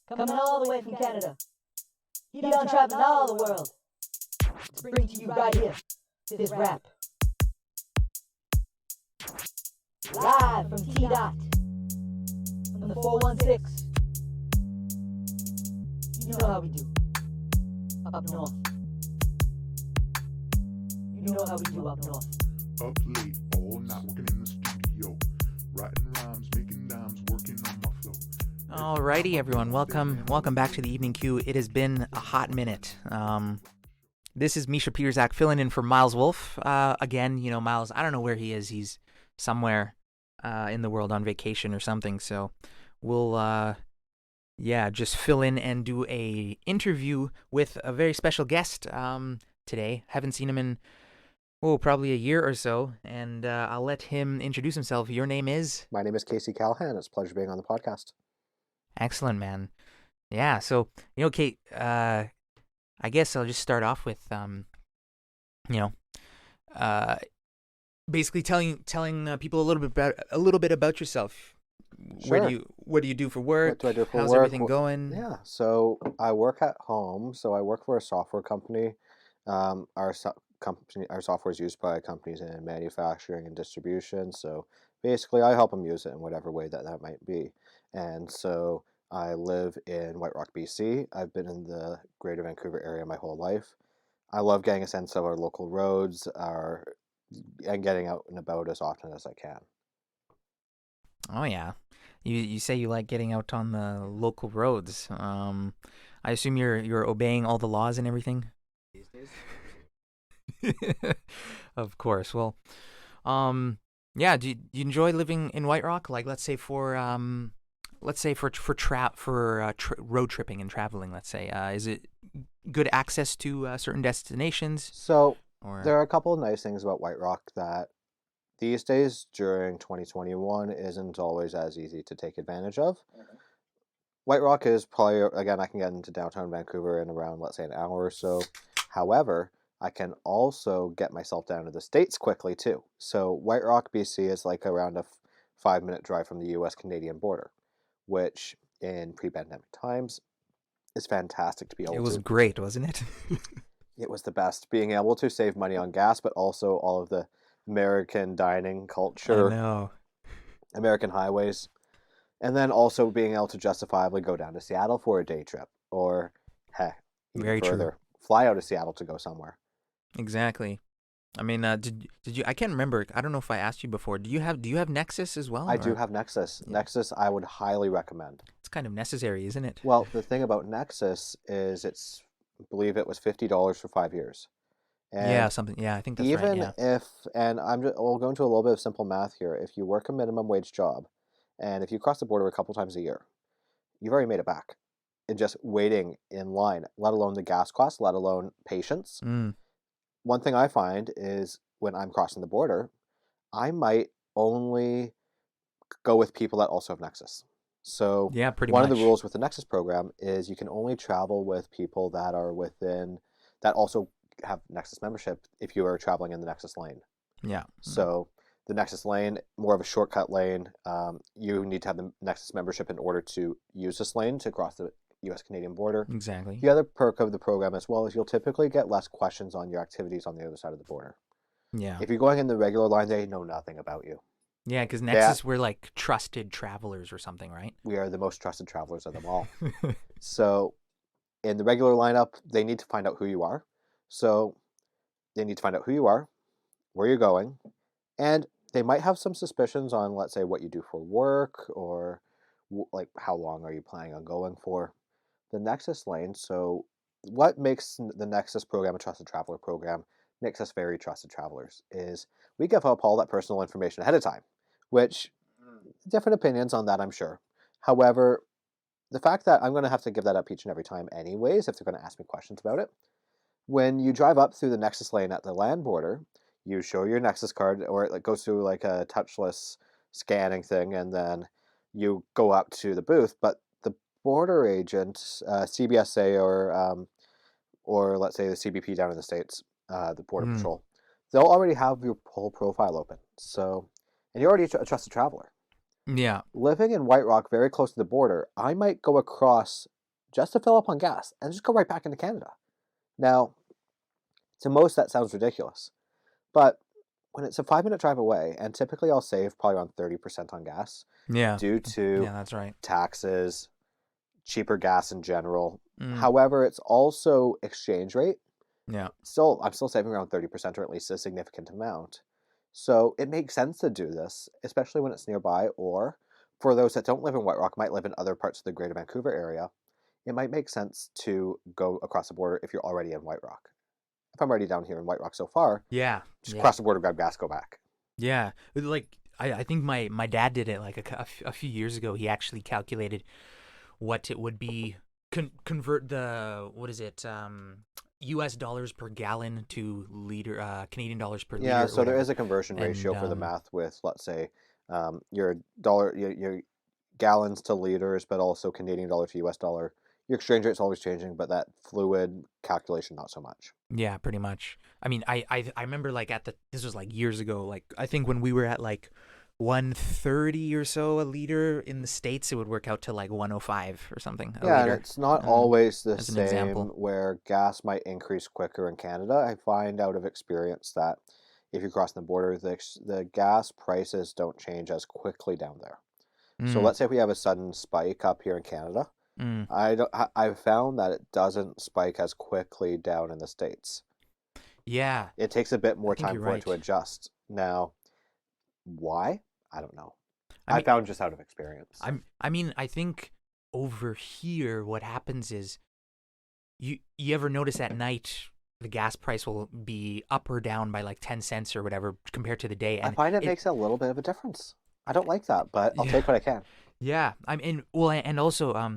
Coming all the way from Canada. He done traveling all the world to bring to you right here this rap. Live from T-Dot, from the 416. You know how we do. Up north. You know how we do up north. Up late, all night, working in the studio. Writing rhymes, making dimes, working on my flow. Alrighty, everyone. Welcome back to the Evening Queue. It has been a hot minute. This is Misha Peterzak filling in for Miles Wolf. Again, Miles, I don't know where he is. He's somewhere in the world on vacation or something. So we'll, just fill in and do a interview with a very special guest today. Haven't seen him in, probably a year or so. And I'll let him introduce himself. Your name is? My name is Callaghan. It's a pleasure being on the podcast. Excellent, man. Yeah, so, Kate, I guess I'll just start off with, basically telling people a little bit about yourself. Sure. What do you do for work? What do I do for How's work? everything going? Yeah, so I work at home. So I work for a software company. Our software is used by companies in manufacturing and distribution. So basically, I help them use it in whatever way that might be. And so I live in White Rock, BC. I've been in the Greater Vancouver area my whole life. I love getting a sense of our local roads, and getting out and about as often as I can. Oh yeah, you say you like getting out on the local roads. I assume you're obeying all the laws and everything. These days. Of course. Well, yeah. Do you enjoy living in White Rock? Like, let's say for road tripping and traveling. Let's say, is it good access to certain destinations? So there are a couple of nice things about White Rock that these days during 2021 isn't always as easy to take advantage of. Mm-hmm. White Rock is probably, again, I can get into downtown Vancouver in around, let's say, an hour or so. However, I can also get myself down to the States quickly too. So White Rock, BC is like around a 5-minute drive from the US-Canadian border, which in pre-pandemic times is fantastic to be able to. It was great, wasn't it? It was the best, being able to save money on gas, but also all of the American dining culture, I know. American highways, and then also being able to justifiably go down to Seattle for a day trip, or even Very further, true. fly out of Seattle to go somewhere. Exactly. I mean, did you? I can't remember. I don't know if I asked you before. Do you have Nexus as well? I do have Nexus. Yeah. Nexus, I would highly recommend. It's kind of necessary, isn't it? Well, the thing about Nexus is I believe it was $50 for 5 years. And yeah, something. Yeah, I think that's right. Even if, and we'll go into a little bit of simple math here. If you work a minimum wage job, and if you cross the border a couple times a year, you've already made it back. And just waiting in line, let alone the gas costs, let alone patience. Mm. One thing I find is when I'm crossing the border, I might only go with people that also have Nexus. So yeah, pretty one much. of the rules with the Nexus program is you can only travel with people that are within, that also have Nexus membership if you are traveling in the Nexus lane. Yeah. So the Nexus lane, more of a shortcut lane. You need to have the Nexus membership in order to use this lane to cross the US-Canadian border. Exactly. The other perk of the program as well is you'll typically get less questions on your activities on the other side of the border. Yeah. If you're going in the regular line, they know nothing about you. Yeah, because Nexus, we're like trusted travelers or something, right? We are the most trusted travelers of them all. So in the regular lineup, they need to find out who you are. So they need to find out who you are, where you're going, and they might have some suspicions on, let's say, what you do for work or like how long are you planning on going for. The Nexus lane, so what makes the Nexus program a trusted traveler program, makes us very trusted travelers, is we give up all that personal information ahead of time, which different opinions on that, I'm sure. However, the fact that I'm going to have to give that up each and every time anyways, if they're going to ask me questions about it, when you drive up through the Nexus lane at the land border, you show your Nexus card, or it goes through like a touchless scanning thing, and then you go up to the booth, but the border agent, CBSA, or let's say the CBP down in the States, the Border Patrol, they'll already have your whole profile open. So, and you're already a trusted traveler. Yeah. Living in White Rock, very close to the border, I might go across just to fill up on gas and just go right back into Canada. Now, to most, that sounds ridiculous, but when it's a 5 minute drive away, and typically I'll save probably around 30% on gas Yeah. due to Yeah, that's right. taxes, cheaper gas in general. Mm. However, it's also exchange rate. Yeah. I'm still saving around 30% or at least a significant amount. So it makes sense to do this, especially when it's nearby, or for those that don't live in White Rock, might live in other parts of the greater Vancouver area, it might make sense to go across the border if you're already in White Rock. If I'm already down here in White Rock so far, Yeah. just Yeah. cross the border, grab gas, go back. Yeah. Like I think my dad did it like a few years ago. He actually calculated what it would be, convert the, what is it, US dollars per gallon to liter, Canadian dollars per liter. Yeah, or so there whatever. is a conversion ratio And, for the math with, let's say, your dollar, your gallons to liters, but also Canadian dollar to US dollar. Your exchange rate's always changing, but that fluid calculation, not so much. Yeah, pretty much. I mean, I remember like this was like years ago. Like I think when we were at like 130 or so a liter in the States, it would work out to like 105 or something a Yeah, and liter. it's not always the as an same example. where gas might increase quicker in Canada. I find out of experience that if you cross the border, the gas prices don't change as quickly down there. So Mm, let's say if we have a sudden spike up here in Canada, mm. I've found that it doesn't spike as quickly down in the States. Yeah, It takes a bit more I think time you're for it to right. adjust. Now, why? I don't know. I I mean, found just out of experience. I mean, I think over here what happens is you ever notice at night the gas price will be up or down by like 10 cents or whatever compared to the day, I and find it makes a little bit of a difference. I don't like that, but I'll yeah. take what I can. Yeah, I mean, well, and also, I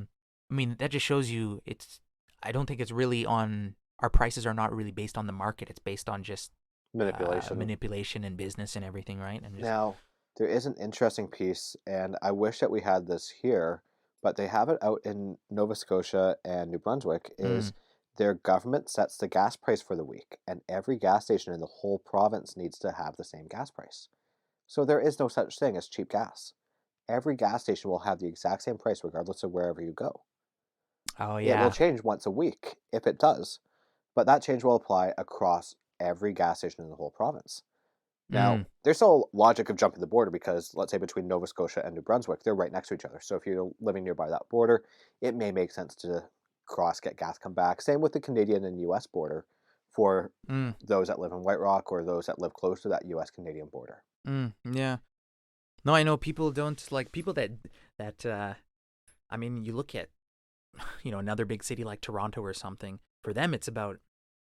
mean, that just shows you it's. I don't think it's really on our prices are not really based on the market. It's based on just manipulation and business and everything, right? And just Now, there is an interesting piece, and I wish that we had this here, but they have it out in Nova Scotia and New Brunswick, is their government sets the gas price for the week, and every gas station in the whole province needs to have the same gas price. So there is no such thing as cheap gas. Every gas station will have the exact same price regardless of wherever you go. oh It will yeah, change once a week if it does, but that change will apply across every gas station in the whole province. Now, mm, there's still logic of jumping the border because, let's say, between Nova Scotia and New Brunswick, they're right next to each other. So if you're living nearby that border, it may make sense to cross, get gas, come back. Same with the Canadian and US border for mm, those that live in White Rock or those that live close to that US Canadian border. yeah. No, I know people don't like people that. I mean, you look at another big city like Toronto or something. For them, it's about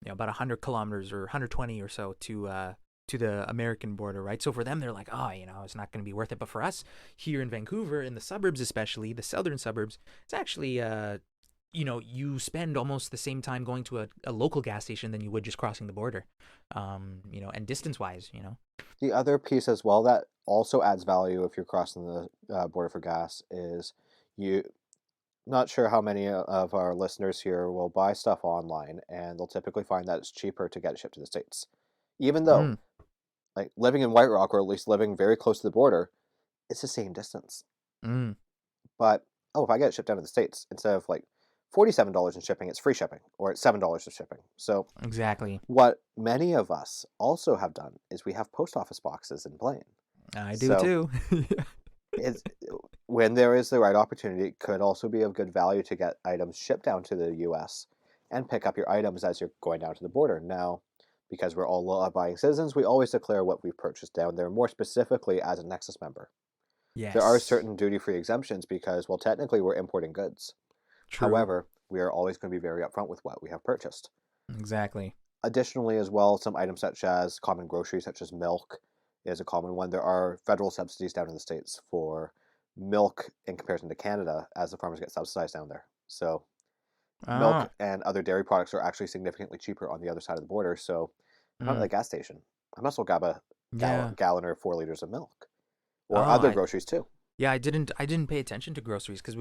about 100 kilometers or 120 or so to the American border, right? So for them, they're like, oh, it's not going to be worth it. But for us here in Vancouver, in the suburbs especially, the southern suburbs, it's actually you spend almost the same time going to a local gas station than you would just crossing the border, and distance-wise. The other piece as well that also adds value if you're crossing the border for gas is you. Not sure how many of our listeners here will buy stuff online, and they'll typically find that it's cheaper to get it shipped to the States. Even though, Mm, like, living in White Rock, or at least living very close to the border, it's the same distance. mm, But, oh, if I get it shipped down to the States, instead of like $47 in shipping, it's free shipping, or it's $7 in shipping. So, exactly. what many of us also have done is we have post office boxes in Blaine. I do So, too. it's when there is the right opportunity, it could also be of good value to get items shipped down to the US and pick up your items as you're going down to the border. Now, because we're all law-abiding citizens, we always declare what we've purchased down there, more specifically as a Nexus member. There are Yes. certain duty-free exemptions because, well, technically we're importing goods. True. However, we are always going to be very upfront with what we have purchased. Exactly. Additionally, as well, some items such as common groceries, such as milk, is a common one. There are federal subsidies down in the States for milk in comparison to Canada, as the farmers get subsidized down there. So milk Ah. and other dairy products are actually significantly cheaper on the other side of the border. So if I'm at Mm, the gas station, I might as well grab a yeah. gallon or 4 liters of milk, or Oh, other groceries too. yeah. I didn't pay attention to groceries because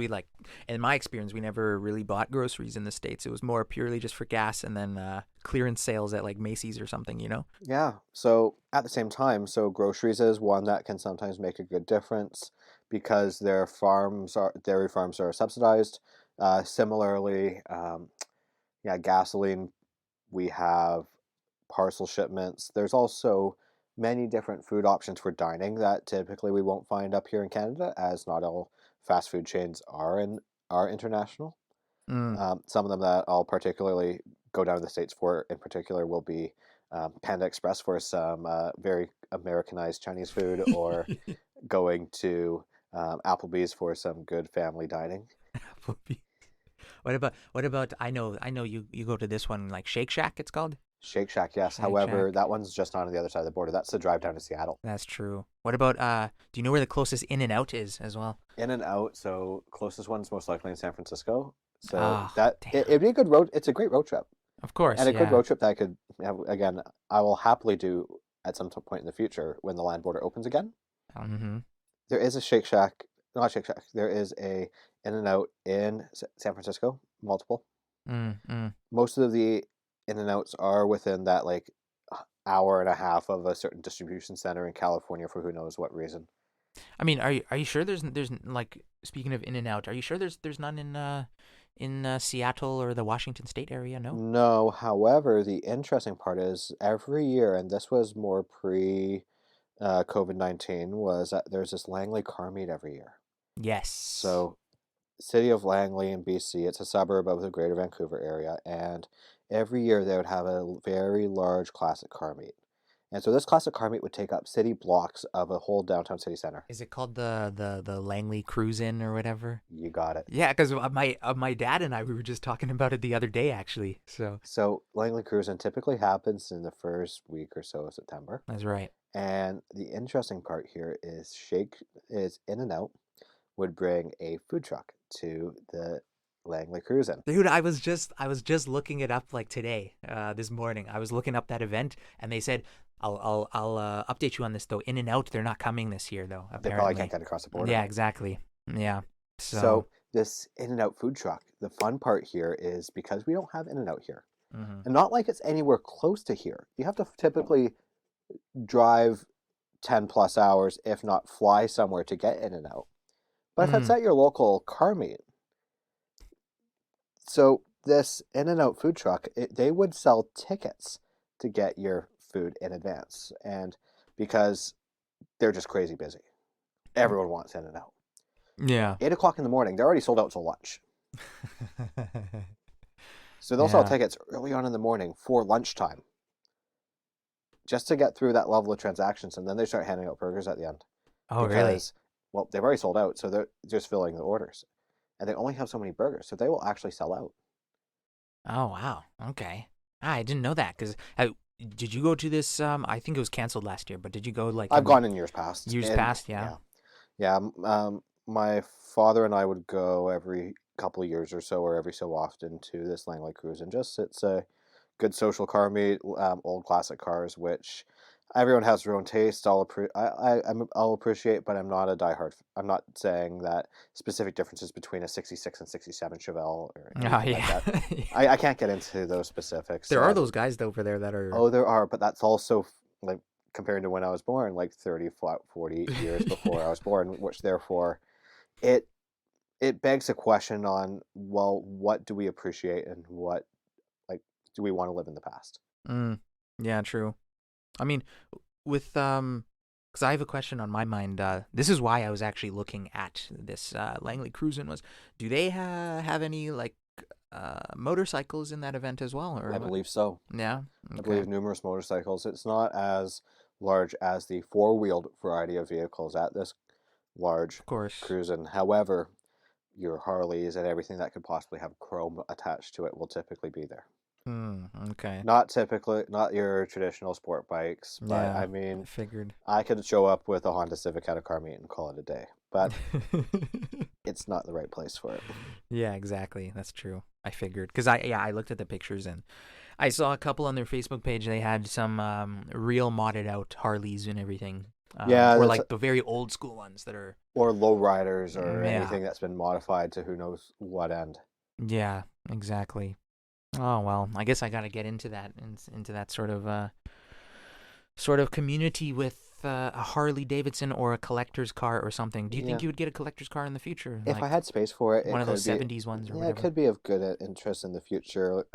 in my experience, we never really bought groceries in the States. It was more purely just for gas and then clearance sales at like Macy's or something. Yeah. So at the same time, so groceries is one that can sometimes make a good difference. because their dairy farms are subsidized. Similarly, gasoline. We have parcel shipments. There's also many different food options for dining that typically we won't find up here in Canada, as not all fast food chains are international. Mm. Some of them that I'll particularly go down to the States for, in particular, will be Panda Express for some very Americanized Chinese food, or going to Applebee's for some good family dining. What about I know you go to this one, like Shake Shack it's called? Shake Shack, yes. Shake However, Shack. that one's just on the other side of the border. That's the drive down to Seattle. That's true. What about do you know where the closest In-N-Out is as well? In and out. So closest one's most likely in San Francisco. So Oh, that damn. it'd be a good road. It's a great road trip, Of course, and a good yeah. road trip that I could have again. I will happily do at some point in the future when the land border opens again. Mm-hmm. There is a Shake Shack, not Shake Shack. There is a In and Out in San Francisco, multiple. Mm-mm. Most of the In and Outs are within that like hour and a half of a certain distribution center in California for who knows what reason. I mean, are you sure there's like, speaking of In-N-Out, are you sure there's none in Seattle or the Washington State area? No. No, however, the interesting part is every year, and this was more pre COVID-19, was that there's this Langley car meet every year. Yes. So, city of Langley in BC, it's a suburb of the Greater Vancouver area, and every year they would have a very large classic car meet. And so this classic car meet would take up city blocks of a whole downtown city center. Is it called the Langley Cruise In or whatever? You got it. Yeah, because my dad and I, we were just talking about it the other day actually. So Langley Cruise In typically happens in the first week or so of September. That's right. And the interesting part here is In and Out would bring a food truck to the Langley Cruise In. Dude, I was just looking it up like today, this morning. I was looking up that event, and they said, I'll update you on this though. In-N-Out, they're not coming this year though. They probably can't get across the border. Yeah, exactly. Yeah. So this In and Out food truck, the fun part here is because we don't have In and Out here, Mhm. and not like it's anywhere close to here. You have to typically drive 10 plus hours, if not fly somewhere to get In and Out. But if it's at your local car meet, so this In and Out food truck, they would sell tickets to get your food in advance, and because they're just crazy busy, everyone wants In and Out. Yeah. 8 o'clock in the morning, they're already sold out till lunch. So they'll sell Yeah. tickets early on in the morning for lunchtime, just to get through that level of transactions, and then they start handing out burgers at the end. Oh, really? Because, well, they've already sold out, so they're just filling the orders, and they only have so many burgers, so they will actually sell out. Oh, wow. Okay. I didn't know that because did you go to this? I think it was canceled last year, but did you go like? I've gone in years past. Years and, past, yeah. Yeah. My father and I would go every couple of years or so, or every so often, to this Langley Cruise, and just it's a good social car meet. Old classic cars, which everyone has their own taste. I'll appreciate, but I'm not a diehard. I'm not saying that specific differences between a '66 and '67 Chevelle or anything Oh, yeah. like that. I can't get into those specifics. There are those guys over there that are. Oh, there are, but that's also like compared to when I was born, like 30, 40 years before I was born, which therefore it begs a question on, well, what do we appreciate and what, like, do we want to live in the past? Yeah, true. I mean, with because I have a question on my mind. This is why I was actually looking at this Langley Cruisin' was. Do they have any like motorcycles in that event as well? Or I believe so. Yeah. I believe numerous motorcycles. It's not as large as the four-wheeled variety of vehicles at this large Of course. cruising. However, your Harleys and everything that could possibly have chrome attached to it will typically be there. Okay. Not your traditional sport bikes, but Yeah, I mean, figured. I could show up with a Honda Civic at a car meet and call it a day, but it's not the right place for it. Yeah, exactly. That's true. I figured because I looked at the pictures and I saw a couple on their Facebook page. They had some real modded out Harleys and everything. Yeah, or like the very old school ones that are. Or low riders or Yeah. anything that's been modified to who knows what end. Yeah, exactly. Oh well, I guess I got to get into that sort of community with a Harley Davidson or a collector's car or something. Do you think Yeah. you would get a collector's car in the future? If I Like had space for it, one it of those could be. 70s ones or Yeah, it whatever? could be of good interest in the future.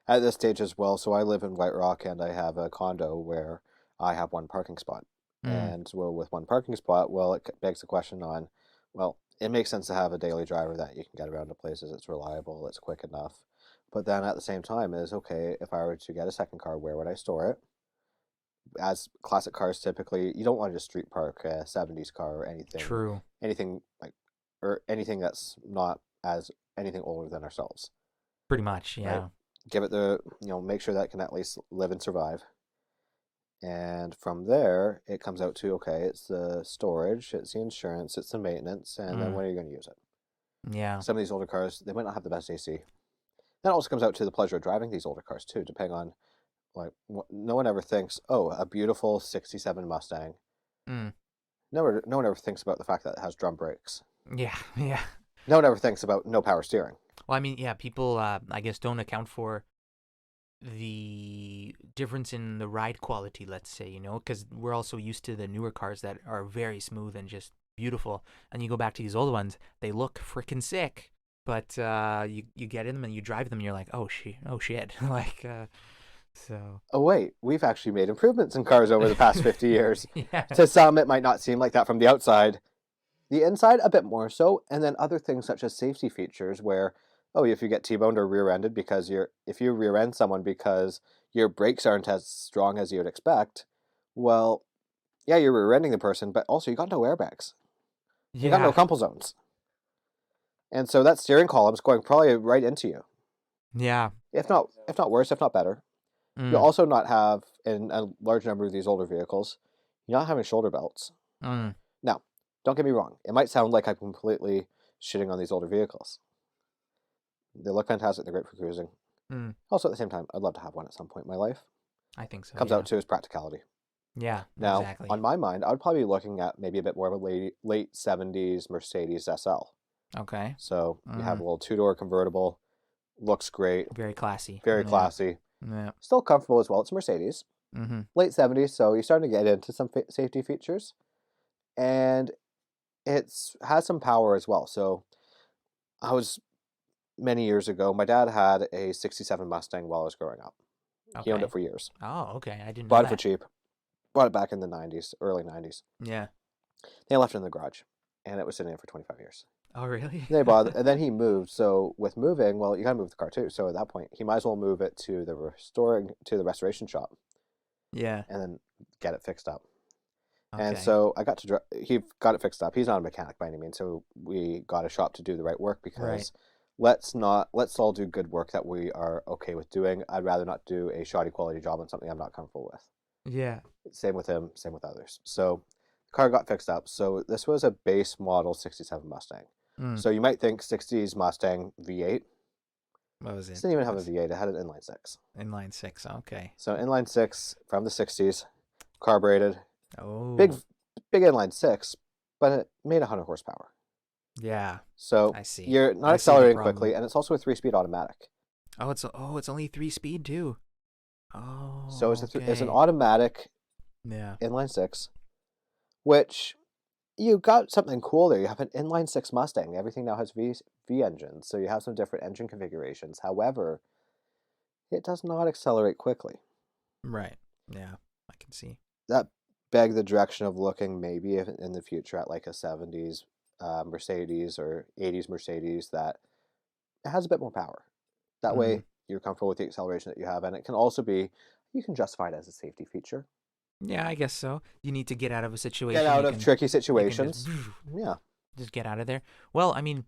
At this stage as well. So I live in White Rock, and I have a condo where I have one parking spot. Mm, And well, with one parking spot, well, it begs the question on, well, it makes sense to have a daily driver that you can get around to places. It's reliable, it's quick enough. But then at the same time is okay, if I were to get a second car, where would I store it? As classic cars typically, you don't want to just street park a 70s car or true. anything like, or anything that's not as anything older than ourselves, Pretty much, right? yeah. Give it the, make sure that it can at least live and survive. And from there, it comes out to, okay, it's the storage, it's the insurance, it's the maintenance, and then Mm, when are you going to use it? yeah. Some of these older cars, they might not have the best AC. That also comes out to the pleasure of driving these older cars too, depending on, like, no one ever thinks, oh, a beautiful 67 Mustang. Mm, No one ever thinks about the fact that it has drum brakes. yeah, yeah. No one ever thinks about no power steering. Well, I mean, yeah, people, I guess, don't account for the difference in the ride quality, let's say, because we're also used to the newer cars that are very smooth and just beautiful. And you go back to these old ones, they look freaking sick. But you get in them and you drive them, and you're like, oh shit, like, so. Oh, wait, we've actually made improvements in cars over the past 50 years. Yeah. To some, it might not seem like that from the outside. The inside, a bit more so. And then other things such as safety features where, oh, if you get T-boned or rear-ended if you rear-end someone because your brakes aren't as strong as you would expect, well, yeah, you're rear-ending the person, but also you got no airbags. You got no Yeah. crumple zones. And so that steering column's going probably right into you. Yeah. If not worse, if not better. You'll Mm, also not have, in a large number of these older vehicles, you're not having shoulder belts. mm, Now, don't get me wrong. It might sound like I'm completely shitting on these older vehicles. They look fantastic. They're great for cruising. mm. Also, at the same time, I'd love to have one at some point in my life. I think so. Comes Yeah. out to is practicality. Yeah. Now, Exactly. on my mind, I would probably be looking at maybe a bit more of a late 70s Mercedes SL. Okay. So you have a little two-door convertible. Looks great. Very classy. Very Yeah. classy. Yeah. Still comfortable as well. It's a Mercedes. Mm-hmm. Late 70s, so you're starting to get into some safety features. And it's has some power as well. So many years ago, my dad had a 67 Mustang while I was growing up. He owned Okay. it for years. Oh, okay. I didn't know Bought it for that. cheap. Bought it back in the 90s, early 90s. Yeah. They left it in the garage, and it was sitting there for 25 years. Oh, really? And then he moved. So with moving, well, you gotta move the car too. So at that point, he might as well move it to the restoration shop, Yeah. and then get it fixed up. Okay. And so I got to he got it fixed up. He's not a mechanic by any means, so we got a shop to do the right work because let's all do good work that we are okay with doing. I'd rather not do a shoddy quality job on something I'm not comfortable with. Yeah. Same with him, same with others. So the car got fixed up. So this was a base model 67 Mustang. Mm. So you might think 60s Mustang V8. What was It it? didn't even have a V8. It had an inline six. Inline six. Okay. So inline six from the 60s, carbureted, Oh. big inline six, but it made 100 horsepower. Yeah. So I see. you're not I see the accelerating problem. quickly, and it's also a 3-speed automatic. Oh, it's only 3-speed too. Oh. So it's an okay. automatic Yeah. inline six, which you got something cool there. You have an inline six Mustang. Everything now has V engines, so you have some different engine configurations. However, it does not accelerate quickly. Right. Yeah. I can see. That begs the direction of looking maybe in the future at like a 70s Mercedes or 80s Mercedes that has a bit more power. That way you're comfortable with the acceleration that you have, and it can also be, you can justify it as a safety feature. Yeah, I guess so. You need to get out of a situation. Get out you of can- tricky you can situations. Yeah. just get out of there. Well, I mean,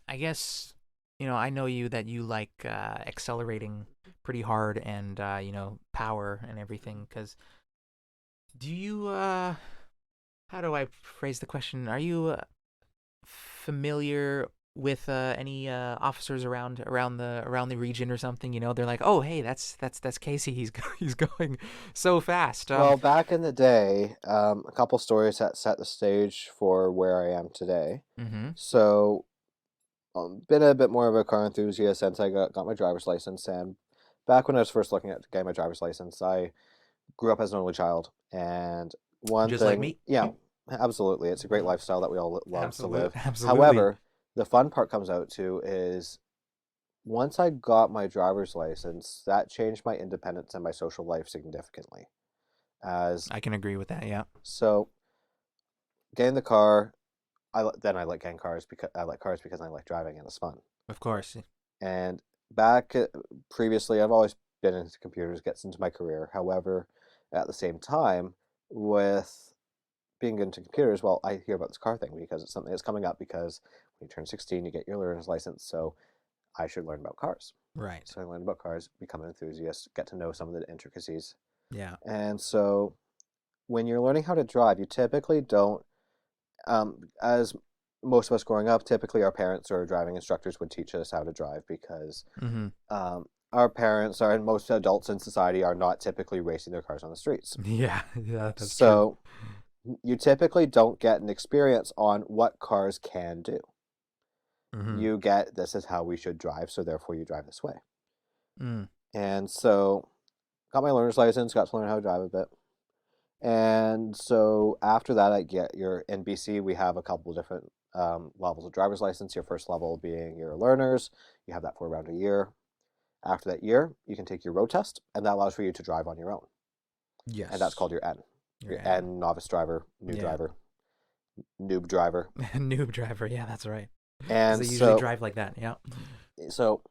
I guess, I know that you like accelerating pretty hard and, power and everything. Because do you, how do I phrase the question? Are you familiar with any officers around the region or something? They're like, oh, hey, that's Casey. He's going so fast. Well, back in the day, a couple stories that set the stage for where I am today. Mm-hmm. So, been a bit more of a car enthusiast since I got my driver's license. And back when I was first looking at getting my driver's license, I grew up as an only child and one Just thing, like me. yeah, absolutely, it's a great lifestyle that we all love to live. Absolutely. However, the fun part comes out too is once I got my driver's license, that changed my independence and my social life significantly. As I can agree with that. Yeah. so, getting the car, then I like getting cars because I like cars because I like driving and it's fun. Of course. And back previously, I've always been into computers, gets into my career. However, at the same time, with being into computers, well, I hear about this car thing because it's something that's coming up because when you turn 16, you get your learner's license. So I should learn about cars. Right. So I learned about cars, become an enthusiast, get to know some of the intricacies. Yeah. And so when you're learning how to drive, you typically don't, as most of us growing up, typically our parents or driving instructors would teach us how to drive because Mm-hmm. our parents are, and most adults in society are not typically racing their cars on the streets. Yeah. Yeah. That's true. So you typically don't get an experience on what cars can do. Mm-hmm. You get, this is how we should drive, so therefore you drive this way. Mm. And so got my learner's license, got to learn how to drive a bit. And so after that, I get your NBC. We have a couple of different levels of driver's license. Your first level being your learners. You have that for around a year. After that year, you can take your road test, and that allows for you to drive on your own. Yes. And that's called your N. Your N. N, novice driver, new Yeah. driver, noob driver. Noob driver. Yeah, that's right. And They so, usually drive like that. Yeah. so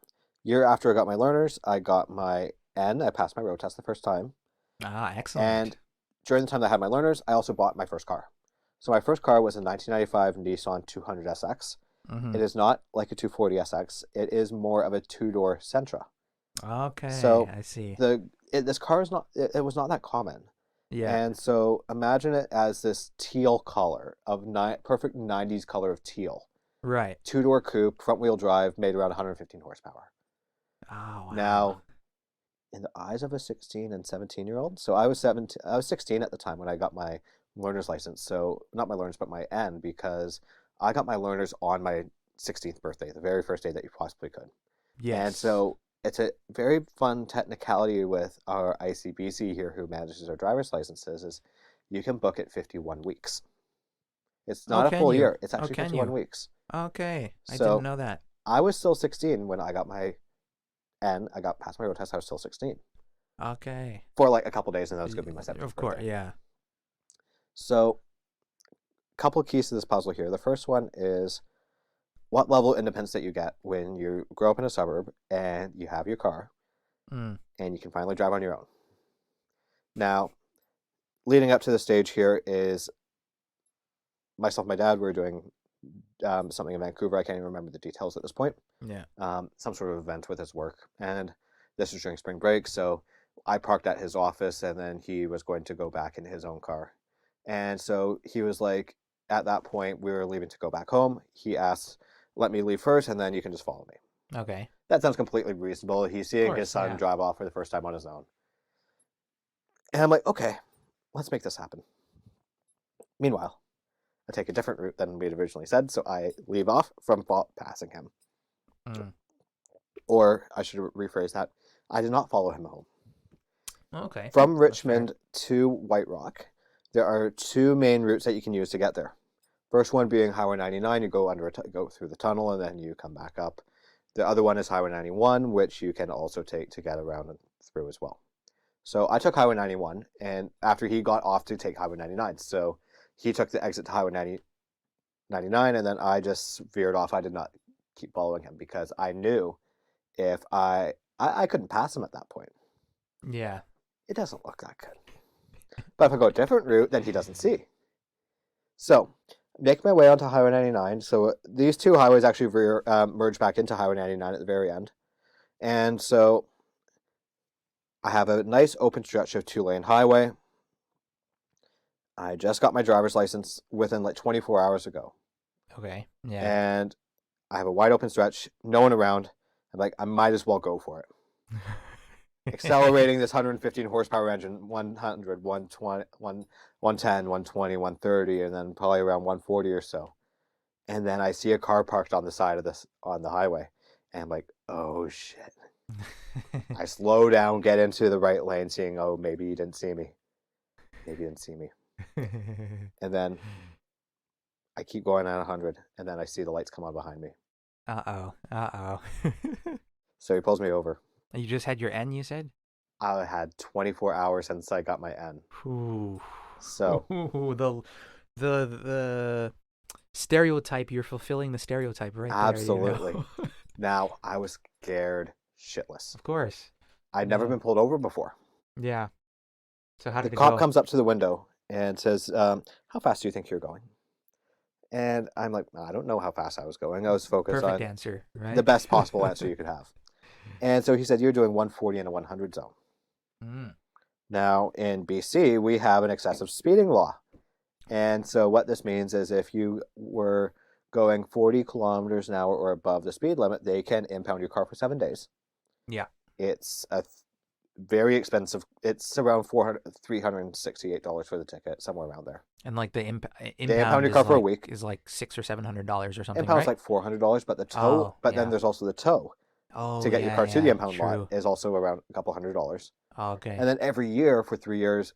year after I got my learners, I got my N. I passed my road test the first time. Ah, excellent. And during the time that I had my learners, I also bought my first car. So my first car was a 1995 Nissan 200SX. Mm-hmm. It is not like a 240SX. It is more of a two-door Sentra. Okay. So I see. This car is not. It was not that common. Yeah. And so imagine it as this teal color of perfect 90s color of teal. Right. Two-door coupe, front-wheel drive, made around 115 horsepower. Oh, wow. Now, in the eyes of a 16 and 17-year-old, so I was 16 at the time when I got my learner's license. So not my learners, but my N, because I got my learners on my 16th birthday, the very first day that you possibly could. Yes. And so it's a very fun technicality with our ICBC here, who manages our driver's licenses, is you can book it 51 weeks. It's not a full year. It's actually 51 weeks. Okay. I So didn't know that. I was still 16 when I got my N. I got past my road test. I was still 16 Okay. for like a couple days, and that was going to be my 17th Of course. birthday. Yeah. So, a couple of keys to this puzzle here. The first one is what level of independence that you get when you grow up in a suburb and you have your car Mm. and you can finally drive on your own. Now, leading up to the stage here is myself and my dad were doing something in Vancouver. I can't even remember the details at this point. Yeah. Some sort of event with his work. And this was during spring break, so I parked at his office, and then he was going to go back in his own car. And so he was like, at that point, we were leaving to go back home. He asked, let me leave first, and then you can just follow me. Okay. That sounds completely reasonable. He's seeing course, his son yeah. drive off for the first time on his own. And I'm like, okay, let's make this happen. Meanwhile, I take a different route than we had originally said, so I leave off from passing him. Mm. Or I should rephrase that. I did not follow him home. Okay. From That's fair. Richmond to White Rock, there are two main routes that you can use to get there. First one being Highway 99. You go go through the tunnel, and then you come back up. The other one is Highway 91, which you can also take to get around and through as well. So I took Highway 91, and after he got off to take Highway 99, so he took the exit to Highway 99, and then I just veered off. I did not keep following him because I knew if I couldn't pass him at that point. Yeah. It doesn't look that good. But if I go a different route, then he doesn't see. So, make my way onto Highway 99. So these two highways actually merge back into Highway 99 at the very end. And so I have a nice open stretch of two-lane highway. I just got my driver's license within like 24 hours ago. Okay. Yeah. And I have a wide open stretch, no one around. I'm like, I might as well go for it. Accelerating this 115 horsepower engine, 100, 120, 110, 120, 130, and then probably around 140 or so. And then I see a car parked on the side of this on the highway, and I'm like, oh shit. I slow down, get into the right lane, seeing, oh, maybe he didn't see me. Maybe he didn't see me. And then I keep going at 100, and then I see the lights come on behind me. Uh-oh. Uh-oh. So he pulls me over. You just had your N, you said? I had 24 hours since I got my N. Ooh. So the stereotype, you're fulfilling the stereotype right absolutely. there. Now, I was scared shitless. Of course. I'd never been pulled over before. Yeah. So how did The it cop go? comes up to the window and says, how fast do you think you're going? And I'm like, I don't know how fast I was going. I was focused Perfect on answer, right? the best possible answer you could have. And so he said, you're doing 140 in a 100 zone. Mm. Now, in BC, we have an excessive speeding law. And so what this means is if you were going 40 kilometers an hour or above the speed limit, they can impound your car for 7 days. Yeah. It's a very expensive. It's around $368 for the ticket, somewhere around there. And like the They impound impound your is car for a like week. is like $600 or $700 or something, Impound's right? like $400, but the tow. Oh, but yeah. then there's also the tow Oh, to get your car to the impound true. lot is also around a couple $100. Oh, okay. And then every year for 3 years,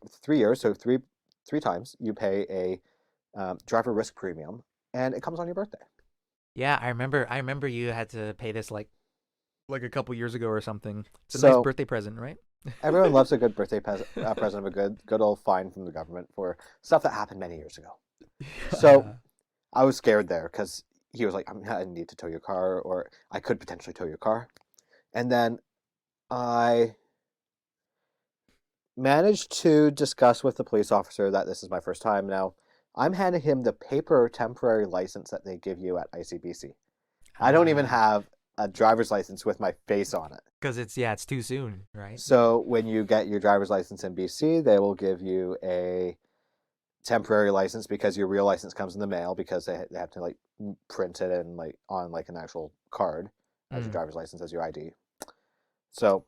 so three times you pay a driver risk premium, and it comes on your birthday. Yeah, I remember you had to pay this like a couple years ago or something. It's a So- nice birthday present, right? Everyone loves a good birthday present of a good old fine from the government for stuff that happened many years ago. So I was scared there because he was like, I need to tow your car, or I could potentially tow your car. And then I managed to discuss with the police officer that this is my first time. Now, I'm handing him the paper temporary license that they give you at ICBC. I don't even have a driver's license with my face on it. Because it's too soon, right? So when you get your driver's license in BC, they will give you a temporary license because your real license comes in the mail because they have to like print it and like on like an actual card as your driver's license as your ID. So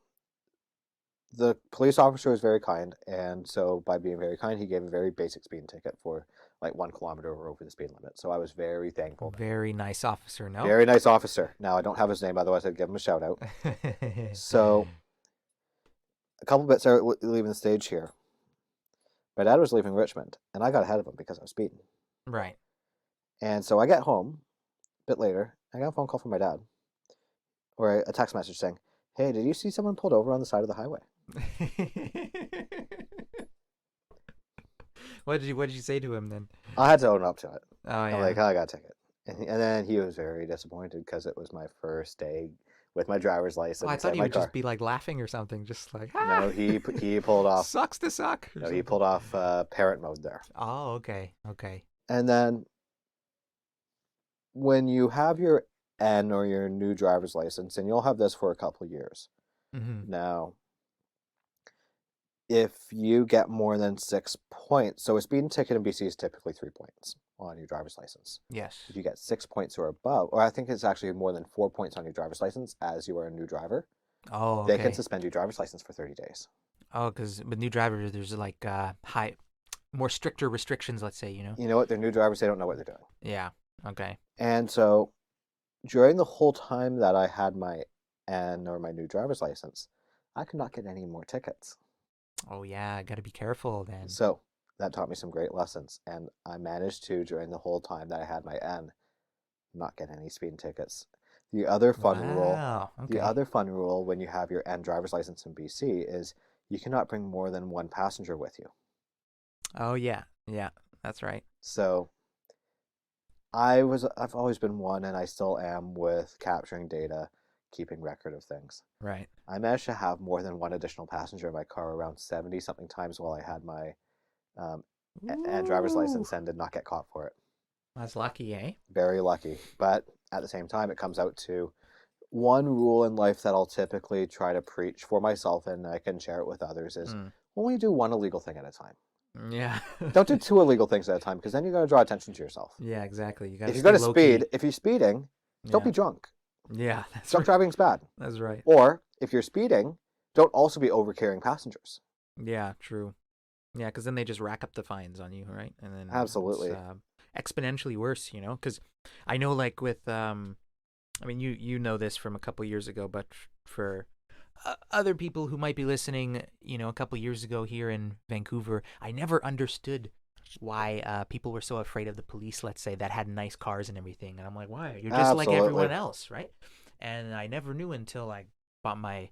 the police officer was very kind, and so by being very kind, he gave a very basic speeding ticket for like 1 kilometer over the speed limit. So I was very thankful. Very nice officer, no? Very nice officer. Now I don't have his name, otherwise I'd give him a shout out. So a couple bits are leaving the stage here. My dad was leaving Richmond, and I got ahead of him because I was speeding. Right. And so I get home a bit later. I got a phone call from my dad, or a text message saying, "Hey, did you see someone pulled over on the side of the highway?" What did you say to him then? I had to own up to it. Oh yeah. I'm like, I got a ticket. And then he was very disappointed because it was my first day with my driver's license. I thought and he my would car. just be like laughing or something, just like No, he pulled off. sucks to suck. or No, he something. pulled off parent mode there. Oh, okay. Okay. And then when you have your N or your new driver's license, and you'll have this for a couple of years. Mm-hmm. Now, if you get more than 6 points, so a speeding ticket in BC is typically 3 points on your driver's license. Yes. If you get 6 points or above, or I think it's actually more than 4 points on your driver's license as you are a new driver, Oh, okay. they can suspend your driver's license for 30 days. Oh, because with new drivers, there's like more stricter restrictions. Let's say, You know what? They're new drivers, they don't know what they're doing. Yeah. Okay. And so during the whole time that I had my N or my new driver's license, I could not get any more tickets. Oh yeah, gotta be careful then. So that taught me some great lessons. And I managed to, during the whole time that I had my N, not get any speeding tickets. The other fun rule, Wow. Okay. the other fun rule when you have your N driver's license in BC is you cannot bring more than one passenger with you. Oh yeah. Yeah. That's right. So I've always been one, and I still am with capturing data, keeping record of things. Right. I managed to have more than one additional passenger in my car around 70 something times while I had my N driver's license and did not get caught for it. That's lucky, eh? Very lucky. But at the same time, it comes out to one rule in life that I'll typically try to preach for myself, and I can share it with others, is only do one illegal thing at a time. Yeah. Don't do two illegal things at a time, because then you're going to draw attention to yourself. Yeah, exactly. You got. If you're going to speed, if you're speeding, don't be drunk. Yeah, that's Drunk right. driving's bad. That's right. Or if you're speeding, don't also be overcarrying passengers. Yeah, true. Yeah, because then they just rack up the fines on you, right? And then Absolutely. it's, exponentially worse, you know. Because I know, like with, I mean, you know this from a couple years ago, but for other people who might be listening, you know, a couple years ago here in Vancouver, I never understood why people were so afraid of the police, let's say, that had nice cars and everything. And I'm like, why? You're just like everyone else, right? And I never knew until I bought my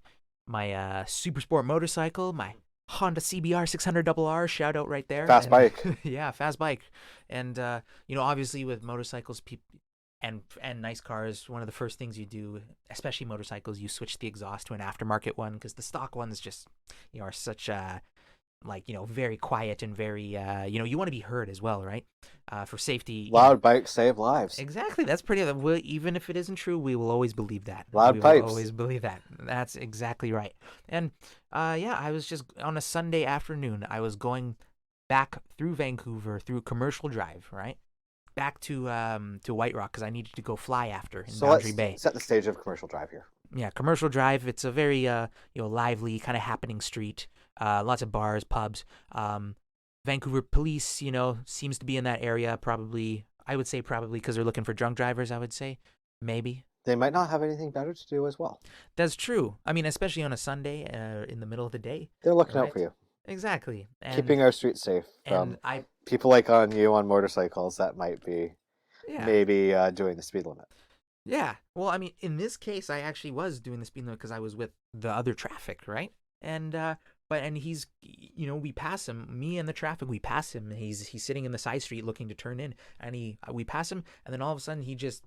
super sport motorcycle, my Honda CBR 600RR, shout out right there. Fast bike. Yeah, fast bike. And obviously with motorcycles, and nice cars, one of the first things you do, especially motorcycles, you switch the exhaust to an aftermarket one, because the stock ones just are such very quiet and very you want to be heard as well, right? For safety. Loud bikes save lives. Exactly. That's pretty. Even if it isn't true, we will always believe that. Loud pipes. Will always believe that. That's exactly right. And I was just on a Sunday afternoon. I was going back through Vancouver through Commercial Drive, right? Back to White Rock, because I needed to go fly after in Boundary Bay. Set the stage of Commercial Drive here. Yeah, Commercial Drive. It's a very lively, kind of happening street. Lots of bars, pubs. Vancouver police, seems to be in that area. Probably, I would say because they're looking for drunk drivers. I would say, maybe. They might not have anything better to do as well. That's true. I mean, especially on a Sunday, in the middle of the day. They're looking out for you. Exactly. And, keeping our streets safe from people like you on motorcycles that might be maybe doing the speed limit. Yeah. Well, I mean, in this case, I actually was doing the speed limit because I was with the other traffic, right? And he's, we pass him, me and the traffic, we pass him. He's sitting in the side street looking to turn in, and we pass him, and then all of a sudden he just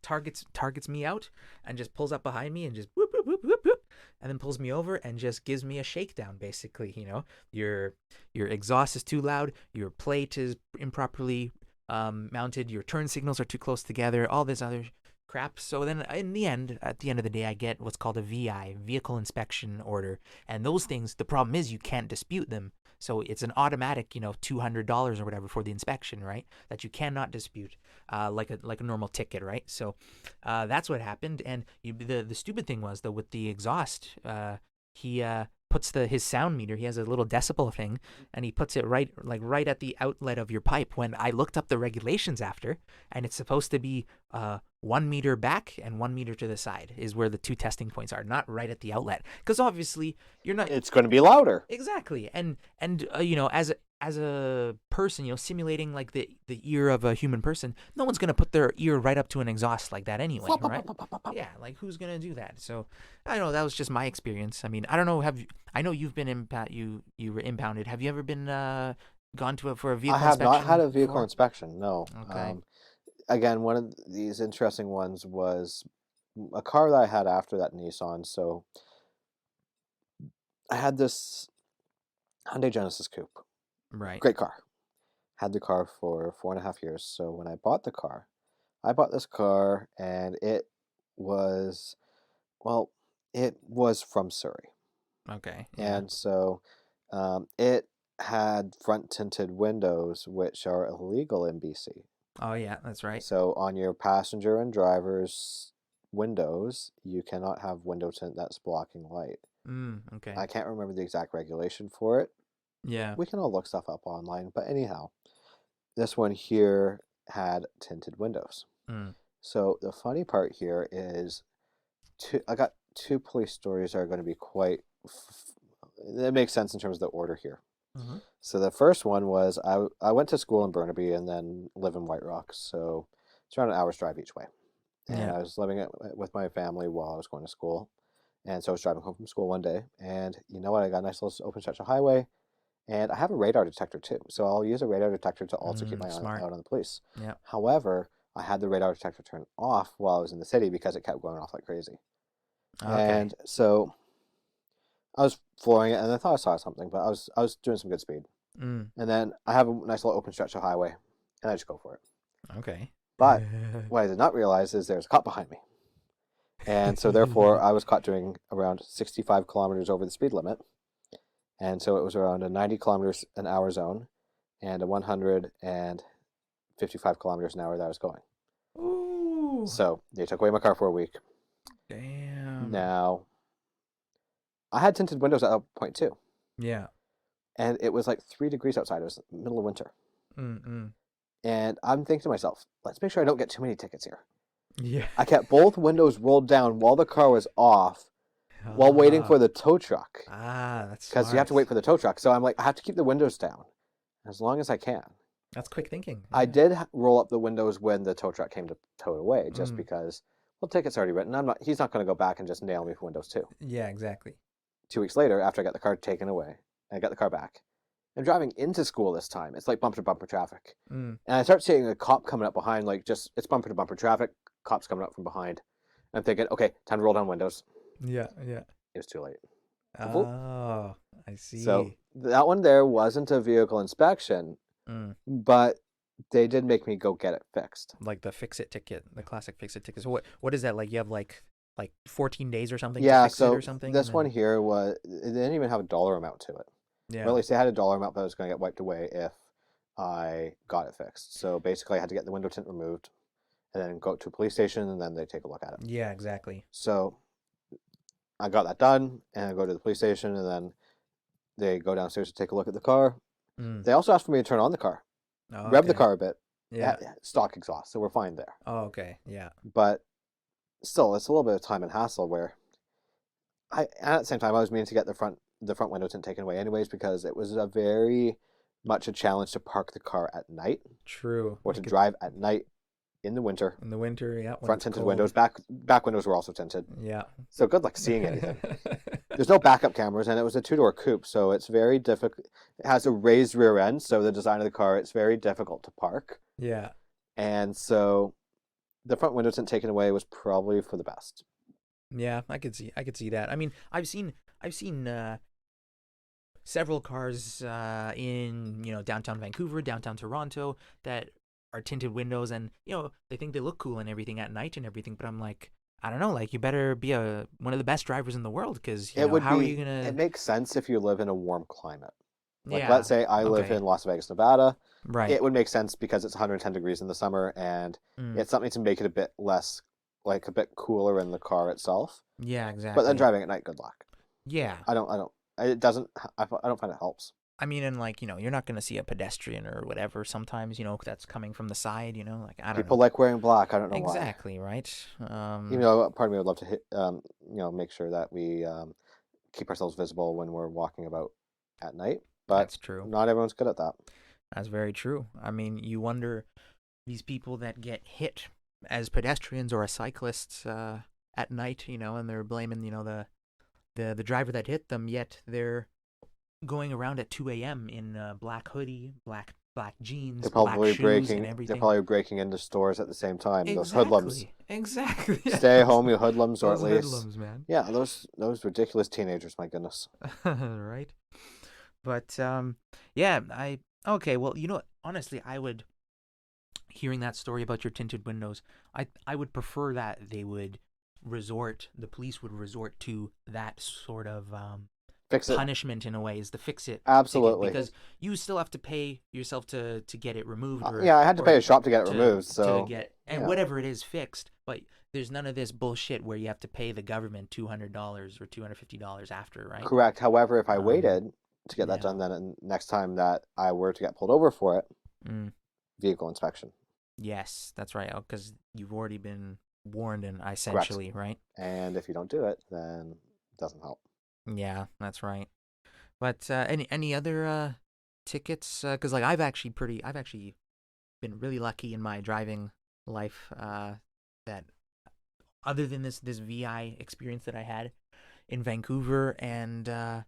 targets me out and just pulls up behind me and just whoop, whoop, whoop, whoop, whoop, and then pulls me over and just gives me a shakedown, basically. Your exhaust is too loud, your plate is improperly mounted, your turn signals are too close together, all this other crap. So then at the end of the day, I get what's called a VI, vehicle inspection order, and those things, the problem is you can't dispute them. So it's an automatic, $200 or whatever for the inspection, right? That you cannot dispute, like a normal ticket, right? So that's what happened. And the stupid thing was, though, with the exhaust, he puts his sound meter. He has a little decibel thing, and he puts it right at the outlet of your pipe. When I looked up the regulations after, and it's supposed to be 1 meter back and 1 meter to the side is where the two testing points are, not right at the outlet, because obviously you're not. It's going to be louder. Exactly, and as a person, simulating like the ear of a human person, no one's gonna put their ear right up to an exhaust like that anyway, right? Yeah, like who's gonna do that? So I don't know. That was just my experience. I mean, I don't know. I know you've been you were impounded. Have you ever been gone for a vehicle inspection? I have not had a vehicle inspection. No. Okay. Again, one of these interesting ones was a car that I had after that Nissan. So I had this Hyundai Genesis Coupe. Right. Great car. Had the car for 4.5 years. So when I bought this car and it was from Surrey. Okay. Yeah. And so it had front tinted windows, which are illegal in BC. Oh yeah, that's right. So on your passenger and driver's windows, you cannot have window tint that's blocking light. Okay. I can't remember the exact regulation for it. Yeah. We can all look stuff up online. But anyhow, this one here had tinted windows. So the funny part here is I got two police stories that are going to be quite... That makes sense in terms of the order here. Mm-hmm. So the first one was I went to school in Burnaby and then live in White Rock. So it's around an hour's drive each way. And I was living with my family while I was going to school. And so I was driving home from school one day. And you know what? I got a nice little open stretch of highway. And I have a radar detector too. So I'll use a radar detector to also keep my eye out on the police. Yeah. However, I had the radar detector turned off while I was in the city because it kept going off like crazy. Okay. And so I was flooring it, and I thought I saw something, but I was doing some good speed. And then I have a nice little open stretch of highway, and I just go for it. Okay. But what I did not realize is there's a cop behind me. And so therefore, I was caught doing around 65 kilometers over the speed limit. And so it was around a 90 kilometers an hour zone and a 155 kilometers an hour that I was going. Ooh. So they took away my car for a week. Damn. Now, I had tinted windows at that point too. Yeah. And it was like 3 degrees outside. It was the middle of winter. And I'm thinking to myself, let's make sure I don't get too many tickets here. Yeah. I kept both windows rolled down while the car was off while waiting for the tow truck. That's because you have to wait for the tow truck. So I'm like, I have to keep the windows down as long as I can That's quick thinking. I Yeah. did roll up the windows when the tow truck came to tow it away, just Mm. because, well, ticket's already written. He's not going to go back and just nail me for windows too. Yeah, exactly. 2 weeks later, after I got the car taken away, I got the car back. I'm driving into school this time. It's like bumper to bumper traffic. Mm. And I start seeing a cop coming up behind, like it's bumper to bumper traffic. Cops coming up from behind. I'm thinking, okay, time to roll down windows. Yeah, yeah. It was too late. Oh, I see. So that one there wasn't a vehicle inspection, Mm. but they did make me go get it fixed. Like the fix-it ticket, the classic fix-it ticket. So what is that? Like you have like 14 days or something Yeah, to fix it so or something? this and one then- here was, it didn't even have a dollar amount to it. Yeah. Or at least they had a dollar amount that was going to get wiped away if I got it fixed. So basically, I had to get the window tint removed and then go to a police station, and then they take a look at it. Yeah, exactly. So I got that done, and I go to the police station, and then they go downstairs to take a look at the car. Mm. They also asked for me to turn on the car, Oh, rev the okay. car a bit. Yeah. Stock exhaust, so we're fine there. Oh, okay. Yeah. But still, it's a little bit of time and hassle where at the same time, I was meaning to get the front window tint taken away anyways, because it was a very much a challenge to park the car at night True. or to drive at night in the winter. In the winter, yeah. when Front it's tinted cold. windows, back windows were also tinted. Yeah. So good luck seeing anything. There's no backup cameras, and it was a 2-door coupe, so it's very difficult. It has a raised rear end, so the design of the car, it's very difficult to park. Yeah. And so the front window tint taken away was probably for the best. Yeah, I could see that. I mean, I've seen several cars in, downtown Vancouver, downtown Toronto that are tinted windows, and they think they look cool and everything at night and everything, but I'm like, I don't know, like you better be one of the best drivers in the world, because how are you gonna? It makes sense if you live in a warm climate. Like, Yeah, let's say I live okay. in Las Vegas, Nevada. Right. It would make sense because it's 110 degrees in the summer, and Mm. it's something to make it a bit less, like a bit cooler in the car itself. Yeah, exactly. But then driving at night, good luck. Yeah. I don't find it helps. I mean, and like, you're not going to see a pedestrian or whatever sometimes, that's coming from the side, like, I don't People know. like wearing black. I don't know why. Exactly, right? Even though part of me would love to hit, make sure that we keep ourselves visible when we're walking about at night. But That's true. not everyone's good at that. That's very true. I mean, you wonder these people that get hit as pedestrians or as cyclists at night, and they're blaming, the driver that hit them, yet they're going around at 2 a.m. in black hoodie, black jeans, They're probably black shoes, and everything. They're probably breaking into stores at the same time. Exactly. Those hoodlums. Exactly. Stay home, you hoodlums, or Those at least. hoodlums, man. Yeah, those ridiculous teenagers. My goodness. Right. But yeah, okay. Well, what? Honestly, I would, hearing that story about your tinted windows, I would prefer that the police would resort to that sort of Fix it. punishment in a way, is to fix it. Absolutely. Because you still have to pay yourself to get it removed. Yeah, I had to or pay a shop to get it to- removed. So to get and yeah. whatever it is fixed, but there's none of this bullshit where you have to pay the government $200 or $250 after, right? correct. However, if I waited to get that yeah. done, then next time that I were to get pulled over for it, Mm. vehicle inspection. Yes, that's right. Because you've already been warned, and essentially, right? And if you don't do it, then it doesn't help. Yeah, that's right. But any other tickets? Because like I've actually been really lucky in my driving life. That other than this VI experience that I had in Vancouver, and that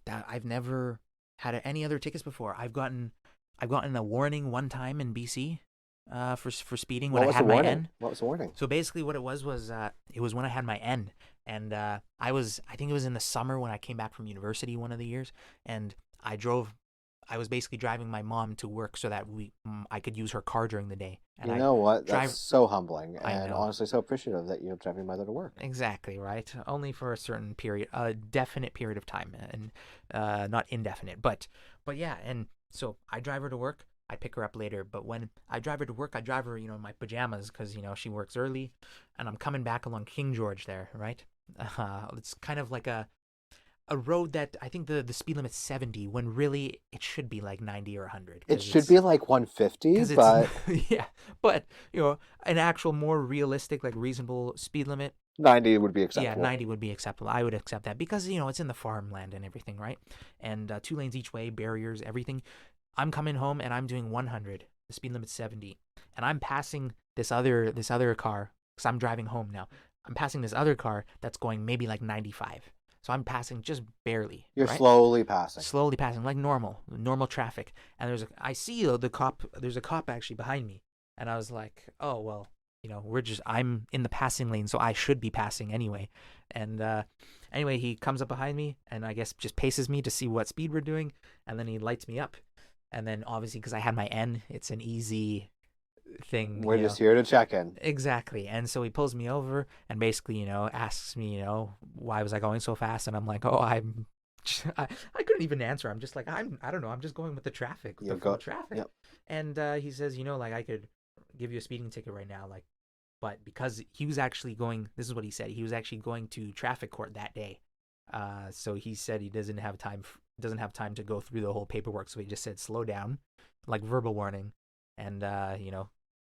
I've never had any other tickets before. I've gotten a warning one time in BC for speeding when I had my N. What was the warning? So basically what it was it was when I had my N, and I think it was in the summer when I came back from university one of the years, and I was basically driving my mom to work so that I could use her car during the day. And You know what? drive- That's so humbling, I and know. honestly so appreciative that you're driving your mother to work. Exactly, right? Only for a certain period, a definite period of time, and not indefinite. But yeah, and so I drive her to work. I pick her up later. But when I drive her to work, I drive her, in my pajamas because she works early, and I'm coming back along King George there, right? It's kind of like a road that I think the speed limit's 70 when really it should be like 90 or 100. It should be like 150, but yeah, but an actual more realistic, like reasonable speed limit. 90 would be acceptable. Yeah, 90 would be acceptable. I would accept that because it's in the farmland and everything, right? And 2 lanes each way, barriers, everything. I'm coming home and I'm doing 100. The speed limit's 70, and I'm passing this other car because I'm driving home now. I'm passing this other car that's going maybe like 95. So I'm passing just barely. You're right? slowly passing. Slowly passing like normal traffic. And I see the cop. There's a cop actually behind me, and I was like, oh well, I'm in the passing lane, so I should be passing anyway. And anyway, he comes up behind me and I guess just paces me to see what speed we're doing, and then he lights me up. And then obviously because I had my N, it's an easy thing. We're just here to check in. Exactly. And so he pulls me over and basically, asks me, why was I going so fast? And I'm like, oh, I couldn't even answer. I'm just like, I don't know. I'm just going with the traffic, with the flow of traffic. Yep. And he says, like I could give you a speeding ticket right now. Like, but because he was actually going, this is what he said. He was actually going to traffic court that day. So he said he doesn't have time to go through the whole paperwork. So he just said, slow down, like verbal warning. And,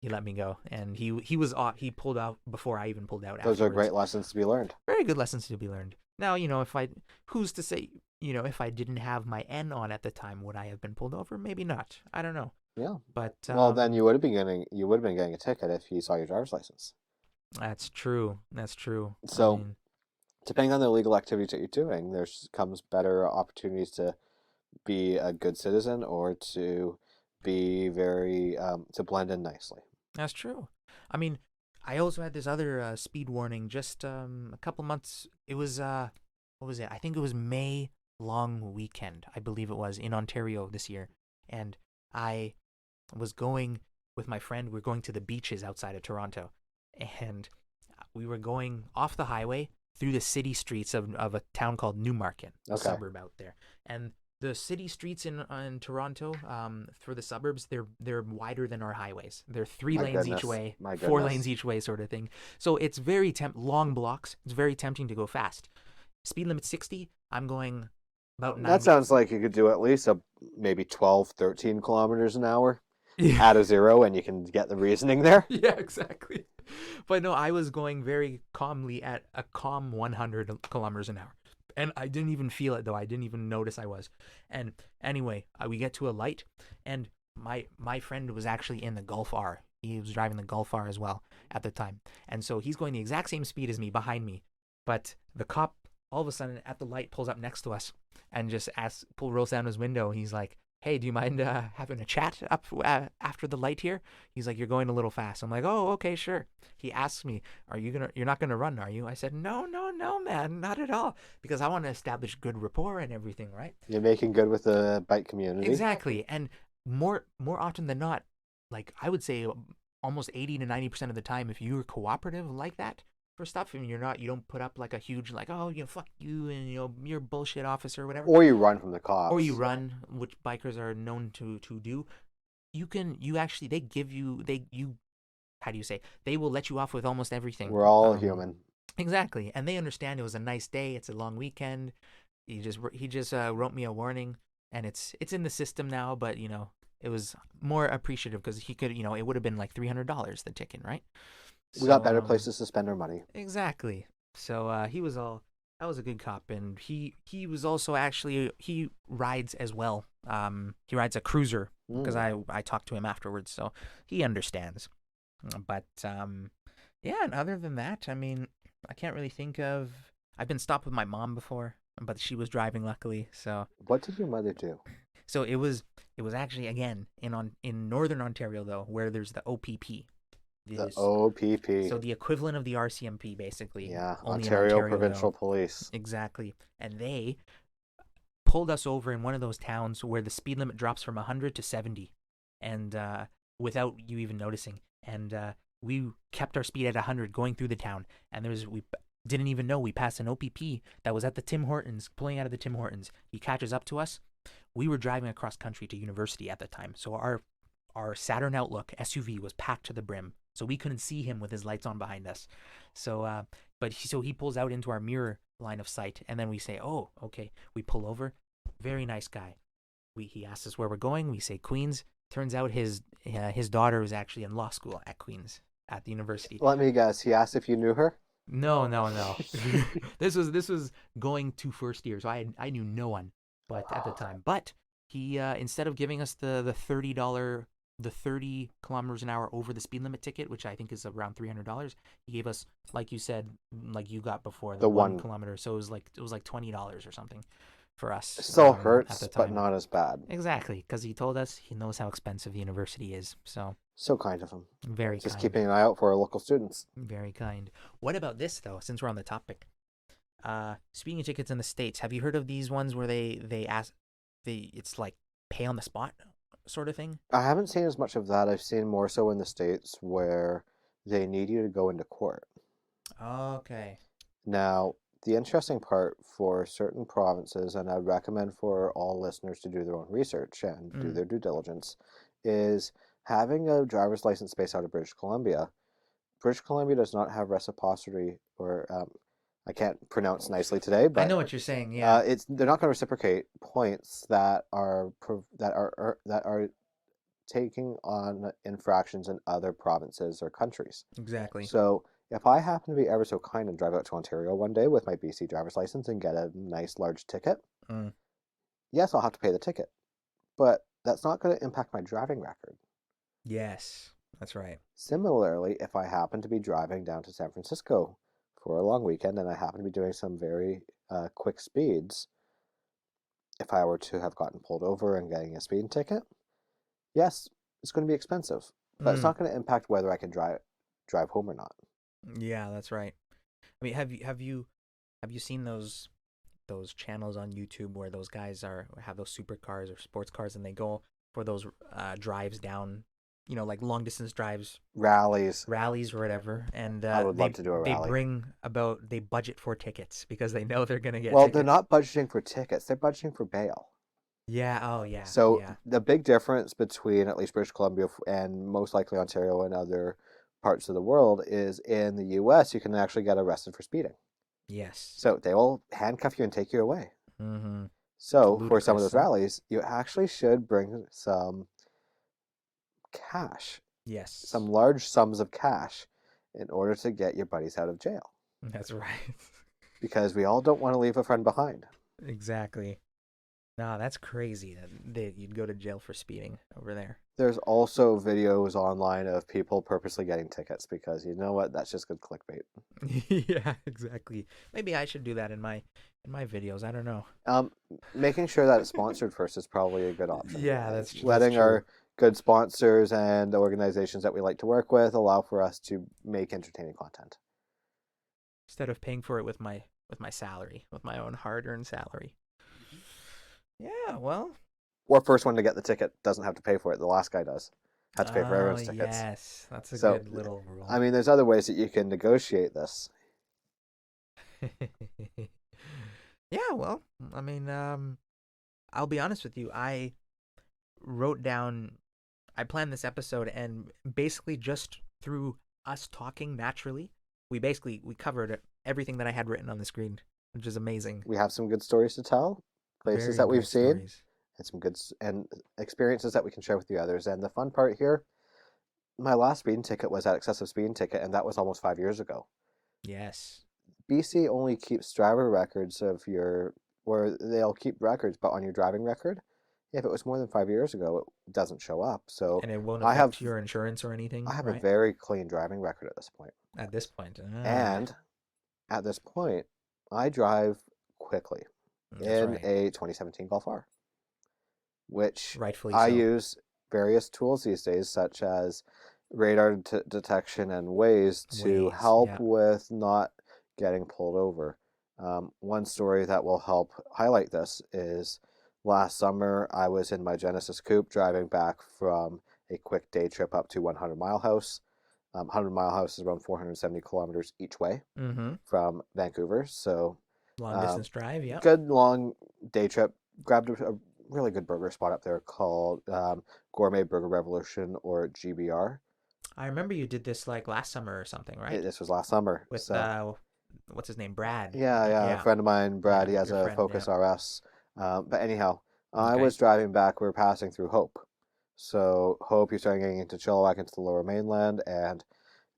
he let me go, and he was off. He pulled out before I even pulled out. Those afterwards. are great lessons to be learned. Very good lessons to be learned. Now, who's to say, if I didn't have my N on at the time, would I have been pulled over? Maybe not. I don't know. Yeah. But well, then you would have been getting a ticket if he saw your driver's license. That's true. So, depending on the illegal activities that you're doing, there comes better opportunities to be a good citizen or to be very to blend in nicely. That's true. I mean, I also had this other speed warning just a couple months. It was what was it? I think it was May long weekend. I believe it was in Ontario this year, and I was going with my friend. We were going to the beaches outside of Toronto, and we were going off the highway through the city streets of a town called Newmarket, a suburb out there, and the city streets in Toronto, for the suburbs, they're wider than our highways. They're 3 lanes each way, 4 lanes each way, sort of thing. So it's very long blocks. It's very tempting to go fast. Speed limit 60. I'm going about 90. That sounds like you could do at least maybe 12, 13 kilometers an hour at a zero, and you can get the reasoning there. Yeah, exactly. But no, I was going very calmly at a calm 100 kilometers an hour. And I didn't even feel it, though. I didn't even notice I was. And anyway, we get to a light, and my friend was actually in the Golf R. He was driving the Golf R as well at the time. And so he's going the exact same speed as me behind me. But the cop, all of a sudden, at the light, pulls up next to us and just rolls down his window. He's like, hey, do you mind having a chat up after the light here? He's like, you're going a little fast. I'm like, oh, okay, sure. He asks me, you're not gonna run, are you? I said, no, man, not at all, because I want to establish good rapport and everything, right? You're making good with the bike community. Exactly, and more often than not, like I would say, almost 80 to 90% of the time, if you're cooperative like that for stuff, and you don't put up like a huge fuck you and you're bullshit officer or whatever, or you run from the cops, or you run, which bikers are known to do. They give you how do you say, they will let you off with almost everything. We're all human. Exactly, and they understand it was a nice day. It's a long weekend. He just wrote me a warning, and it's in the system now. But it was more appreciative because he could, it would have been like $300 the ticket, right? We got better places to spend our money. Exactly. So that was a good cop, and he was also actually, he rides as well. He rides a cruiser because I talked to him afterwards, so he understands. But yeah, and other than that, I mean, I can't really think of. I've been stopped with my mom before, but she was driving, luckily. So what did your mother do? So it was actually, again, in northern Ontario, though, where there's the OPP. The OPP. So the equivalent of the RCMP, basically. Yeah, only Ontario Provincial Police. Exactly. And they pulled us over in one of those towns where the speed limit drops from 100 to 70, and without you even noticing. And we kept our speed at 100 going through the town. And we didn't even know we passed an OPP that was at the Tim Hortons, pulling out of the Tim Hortons. He catches up to us. We were driving across country to university at the time, so our Saturn Outlook SUV was packed to the brim, so we couldn't see him with his lights on behind us. So, so he pulls out into our mirror line of sight, and then we say, "Oh, okay." We pull over. Very nice guy. He asks us where we're going. We say Queens. Turns out his daughter was actually in law school at Queens at the university. Let me guess. He asked if you knew her. No. This was going to first year, so I knew no one. But at the time, but He instead of giving us the $30 the 30 kilometers an hour over the speed limit ticket, which I think is around $300, he gave us, like you said, like you got before, the 1 kilometer. So it was like $20 or something for us. It still at hurts, the but time. not as bad. Exactly, because he told us he knows how expensive the university is. So So kind of him. very Just kind. keeping an eye out for our local students. Very kind. What about this though? Since we're on the topic, speeding tickets in the States. Have you heard of these ones where it's like pay on the spot sort of thing? I haven't seen as much of that. I've seen more so in the States where they need you to go into court. Okay. Now, the interesting part for certain provinces, and I'd recommend for all listeners to do their own research and do their due diligence, is having a driver's license based out of British Columbia. British Columbia does not have reciprocity, or I can't pronounce nicely today, but I know what you're saying. Yeah. they're not going to reciprocate points that are taking on infractions in other provinces or countries. Exactly. So if I happen to be ever so kind and drive out to Ontario one day with my BC driver's license and get a nice large ticket, yes, I'll have to pay the ticket, but that's not going to impact my driving record. Yes, that's right. Similarly, if I happen to be driving down to San Francisco for a long weekend and I happen to be doing some very quick speeds, if I were to have gotten pulled over and getting a speeding ticket, yes, it's going to be expensive, but it's not going to impact whether I can drive home or not. Yeah, that's right. I mean, have you seen those channels on YouTube where those guys have those supercars or sports cars and they go for those drives down, like long distance drives, rallies or whatever, and I would love to do a rally. They budget for tickets because they know they're gonna get. Well, tickets. They're not budgeting for tickets; they're budgeting for bail. Yeah. Oh, yeah. So yeah. the big difference between at least British Columbia and most likely Ontario and other parts of the world is in the U.S. you can actually get arrested for speeding. Yes. So they will handcuff you and take you away. Mm-hmm. So for some of those rallies, you actually should bring some cash. Yes. Some large sums of cash in order to get your buddies out of jail. That's right. Because we all don't want to leave a friend behind. Exactly. No, that's crazy that you'd go to jail for speeding over there. There's also videos online of people purposely getting tickets because you know what? That's just good clickbait. Yeah, exactly. Maybe I should do that in my videos. I don't know. Making sure that it's sponsored first is probably a good option. Yeah, that's letting our good sponsors and organizations that we like to work with allow for us to make entertaining content. Instead of paying for it with my salary, with my own hard-earned salary. Yeah, well. Or first one to get the ticket doesn't have to pay for it. The last guy does. Have to pay for everyone's tickets. Yes, that's a good little rule. I mean, there's other ways that you can negotiate this. Yeah, well, I mean, I'll be honest with you. I planned this episode, and basically just through us talking naturally, we covered everything that I had written on the screen, which is amazing. We have some good stories to tell, places that we've seen, and some good experiences that we can share with the others. And the fun part here, my last speeding ticket was that excessive speeding ticket, and that was almost 5 years ago. Yes. BC only keeps driver records or they'll keep records, but on your driving record, if it was more than 5 years ago, it doesn't show up. So and it won't affect your insurance or anything. I have a very clean driving record at this point. At this point. And at this point, I drive quickly in a 2017 Golf R, which rightfully I use various tools these days, such as radar detection and Waze to help with not getting pulled over. One story that will help highlight this is last summer I was in my Genesis Coupe driving back from a quick day trip up to 100 Mile House. 100 Mile House is around 470 kilometers each way from Vancouver. So long distance drive, yeah. Good long day trip. Grabbed a really good burger spot up there called Gourmet Burger Revolution, or GBR. I remember you did this like last summer or something, right? This was last summer. With what's his name, Brad? Yeah. A friend of mine, Brad. He has a Focus RS. But anyhow, I was driving back. We were passing through Hope. So Hope, you're starting getting into Chilliwack, into the Lower Mainland, and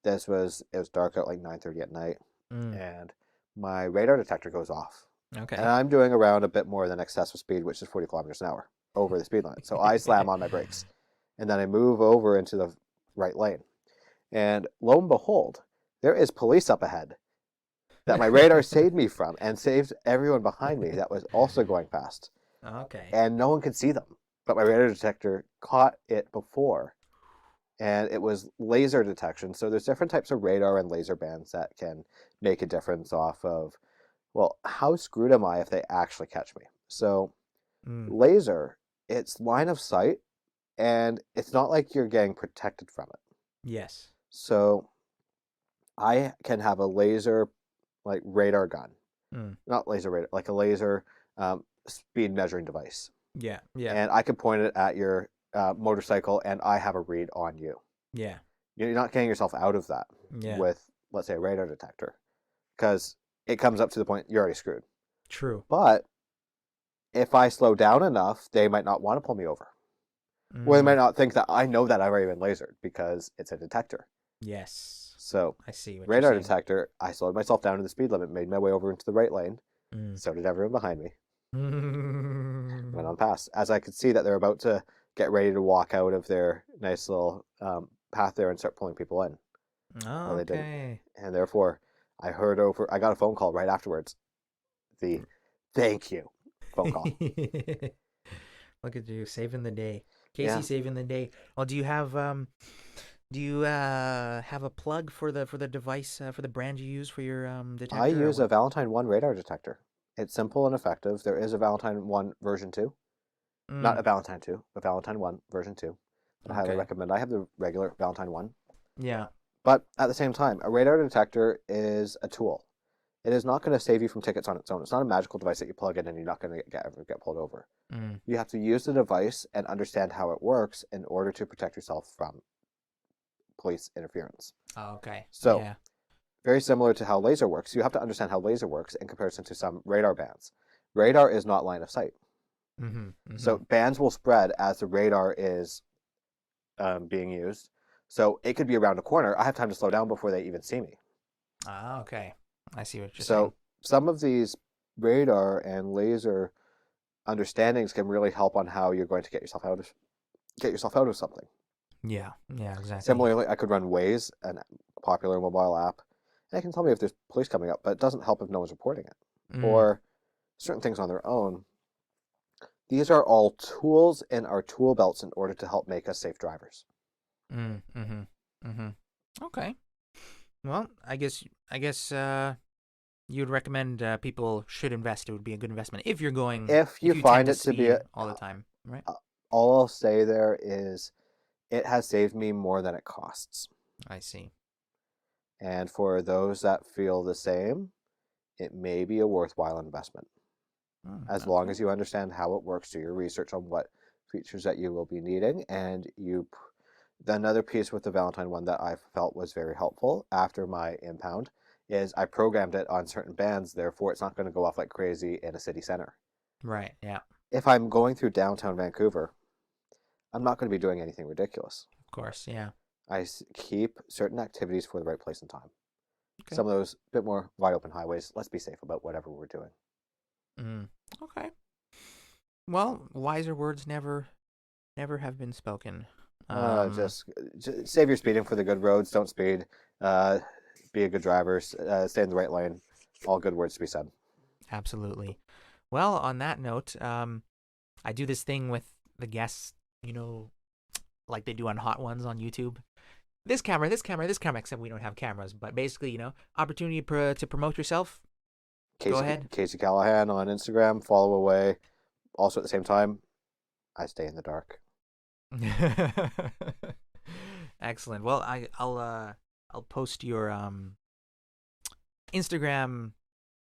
it was dark out like 9:30 at night, and my radar detector goes off. Okay. And I'm doing around a bit more than excessive speed, which is 40 kilometers an hour, over the speed limit. So I slam on my brakes, and then I move over into the right lane. And lo and behold, there is police up ahead that my radar saved me from and saved everyone behind me that was also going fast. Okay. And no one could see them. But my radar detector caught it before. And it was laser detection. So there's different types of radar and laser bands that can make a difference off of, well, how screwed am I if they actually catch me? So laser, it's line of sight, and it's not like you're getting protected from it. Yes. So I can have a laser, like radar gun, not laser radar, like a laser speed measuring device. Yeah. Yeah. And I can point it at your motorcycle, and I have a read on you. Yeah. You're not getting yourself out of that with, let's say, a radar detector, because it comes up to the point you're already screwed. True. But if I slow down enough, they might not want to pull me over. Or they might not think that I know that I've already been lasered because it's a detector. Yes. So I see what radar you're saying. detector, I slowed myself down to the speed limit, made my way over into the right lane. So did everyone behind me. Went on past. As I could see that they're about to get ready to walk out of their nice little path there and start pulling people in. Oh, Well, they okay. didn't. And therefore, I got a phone call right afterwards. The thank you phone call. Look at you saving the day, Casey. Yeah. Saving the day. Well, do you have a plug for the device for the brand you use for your detector? I use a Valentine 1 radar detector. It's simple and effective. There is a Valentine 1 version 2. Not a Valentine 2, a Valentine 1 version 2. I highly recommend. I have the regular Valentine 1. Yeah. But at the same time, a radar detector is a tool. It is not going to save you from tickets on its own. It's not a magical device that you plug in and you're not going to get pulled over. You have to use the device and understand how it works in order to protect yourself from police interference. Oh, okay. So, yeah. Very similar to how laser works. You have to understand how laser works in comparison to some radar bands. Radar is not line of sight. So bands will spread as the radar is being used. So it could be around a corner. I have time to slow down before they even see me. Ah, okay. I see what you're So saying. some of these radar and laser understandings can really help on how you're going to get yourself out of something. Yeah. Yeah. Exactly. Similarly, I could run Waze, a popular mobile app, and it can tell me if there's police coming up, but it doesn't help if no one's reporting it. Or certain things on their own. These are all tools in our tool belts in order to help make us safe drivers. Okay. Well, I guess you'd recommend people should invest. It would be a good investment if you're going. If you find it to be all the time, right? All I'll say there is, it has saved me more than it costs. I see. And for those that feel the same, it may be a worthwhile investment. As long as you understand how it works, do your research on what features that you will be needing, and another piece with the Valentine 1 that I felt was very helpful after my impound is I programmed it on certain bands, therefore it's not going to go off like crazy in a city center. Right, yeah. If I'm going through downtown Vancouver, I'm not going to be doing anything ridiculous. Of course, yeah. I keep certain activities for the right place and time. Okay. Some of those bit more wide open highways, let's be safe about whatever we're doing. Okay. Well, wiser words never have been spoken. Just save your speeding for the good roads. Don't speed. Be a good driver. Stay in the right lane. All good words to be said. Absolutely. Well, on that note, I do this thing with the guests, like they do on Hot Ones on YouTube. This camera, except we don't have cameras. But basically, opportunity to promote yourself. Go ahead. Casey Callaghan on Instagram. Follow away. Also at the same time, I stay in the dark. Excellent. Well, I'll post your Instagram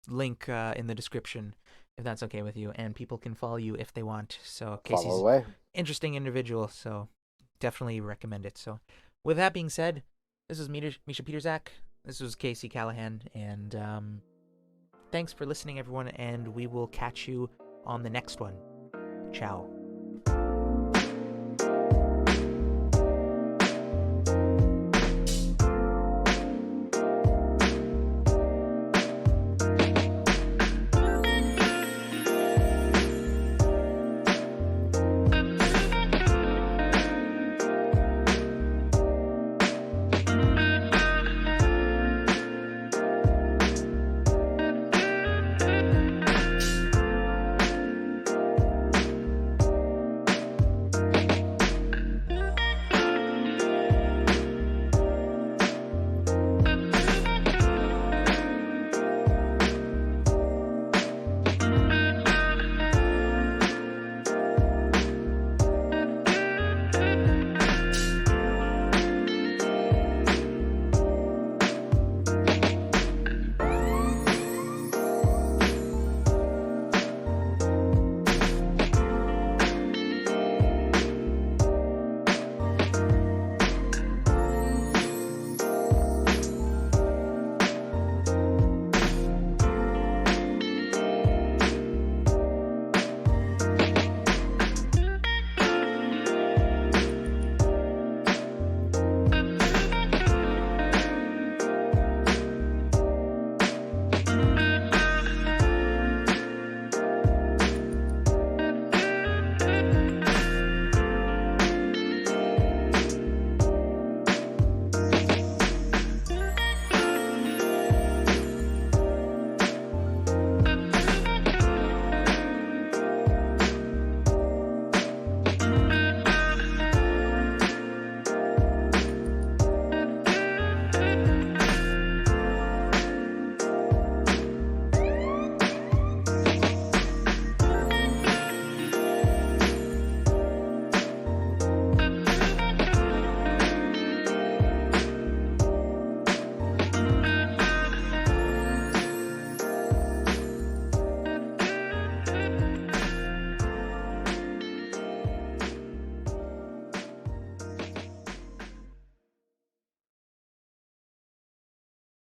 link in the description if that's okay with you, and people can follow you if they want. So Casey's an interesting individual, so definitely recommend it. So with that being said, this is Misha Peterzak. This was Casey Callaghan, and thanks for listening, everyone, and we will catch you on the next one. Ciao.